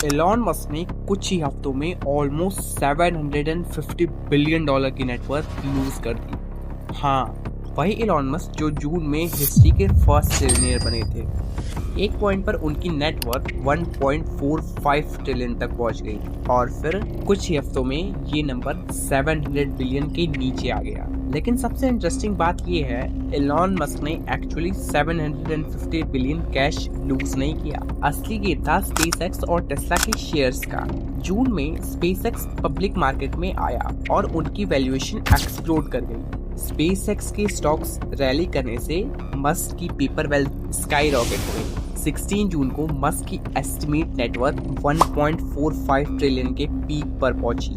Elon Musk ने कुछ ही हफ्तों में ऑलमोस्ट 750 बिलियन डॉलर की नेटवर्थ लूज कर दी। हाँ, वही एलॉन मस्क जो जून में हिस्ट्री के फर्स्ट ट्रिलियनियर बने थे। एक पॉइंट पर उनकी नेटवर्थ 1.45 ट्रिलियन तक पहुंच गई और फिर कुछ ही हफ्तों में ये नंबर 700 बिलियन के नीचे आ गया। लेकिन सबसे इंटरेस्टिंग बात ये है, एलॉन मस्क ने एक्चुअली 750 बिलियन कैश लूज नहीं किया। असली ये था स्पेसएक्स और टेस्ला के शेयर्स का। जून में स्पेसएक्स पब्लिक मार्केट में आया और उनकी वैल्यूएशन एक्सप्लोड कर गई। स्पेसएक्स के स्टॉक्स रैली करने से मस्क की पेपर वेल्थ स्काई रॉकेट हो गई। 16 जून को मस्क की एस्टिमेट नेटवर्थ 1.45 ट्रिलियन के पीक पर पहुंची।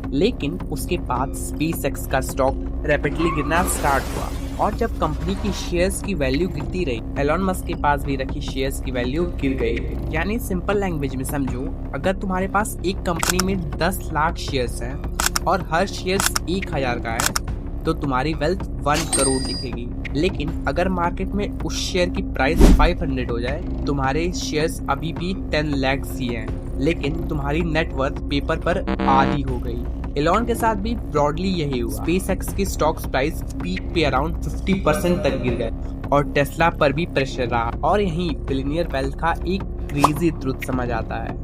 लेकिन उसके बाद स्पेसएक्स का स्टॉक रैपिडली गिरना स्टार्ट हुआ और जब कंपनी की शेयर्स की वैल्यू गिरती रही, एलॉन मस्क के पास भी रखी शेयर्स की वैल्यू गिर गई। यानी सिंपल लैंग्वेज में समझो, अगर तुम्हारे पास एक कंपनी में 10 लाख शेयर्स हैं और हर शेयर्स 1000 का है तो तुम्हारी वेल्थ 1 करोड़ दिखेगी। लेकिन अगर मार्केट में उस शेयर की प्राइस 500 हो जाए, तुम्हारे शेयर्स अभी भी 10 लाख ही हैं, लेकिन तुम्हारी नेटवर्थ पेपर पर आधी हो गई। एलॉन के साथ भी ब्रॉडली यही हुआ। स्पेसएक्स की स्टॉक्स प्राइस पीक पे अराउंड 50% तक गिर गए और टेस्ला पर भी प्रेशर रहा। और यहीं बिलियनियर वेल्थ का एक क्रेजी ट्रुथ समझ आता है।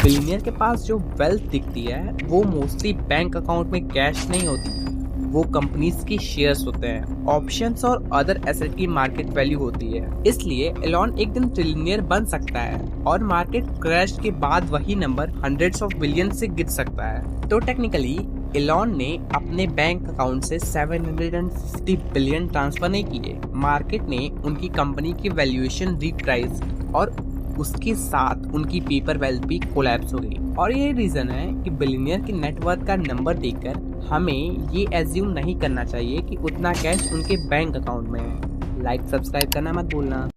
बिलियनियर के पास जो वेल्थ दिखती है वो मोस्टली बैंक अकाउंट में कैश नहीं होती, वो कंपनीज की शेयर्स होते हैं, ऑप्शंस और अदर एसेट की मार्केट वैल्यू होती है। इसलिए एलॉन एक दिन ट्रिलियनियर बन सकता है और मार्केट क्रैश के बाद वही नंबर हंड्रेड्स ऑफ बिलियन से गिर सकता है। तो टेक्निकली एलॉन ने अपने बैंक अकाउंट से 750 बिलियन ट्रांसफर नहीं किए। मार्केट ने उनकी कंपनी की वैल्यूएशन रिप्राइस और उसके साथ उनकी पेपर वेल्थ भी कोलैप्स हो गई। और ये रीजन है कि बिलियनियर की नेटवर्थ का नंबर देखकर हमें ये एज्यूम नहीं करना चाहिए कि उतना कैश उनके बैंक अकाउंट में है। लाइक सब्सक्राइब करना मत भूलना।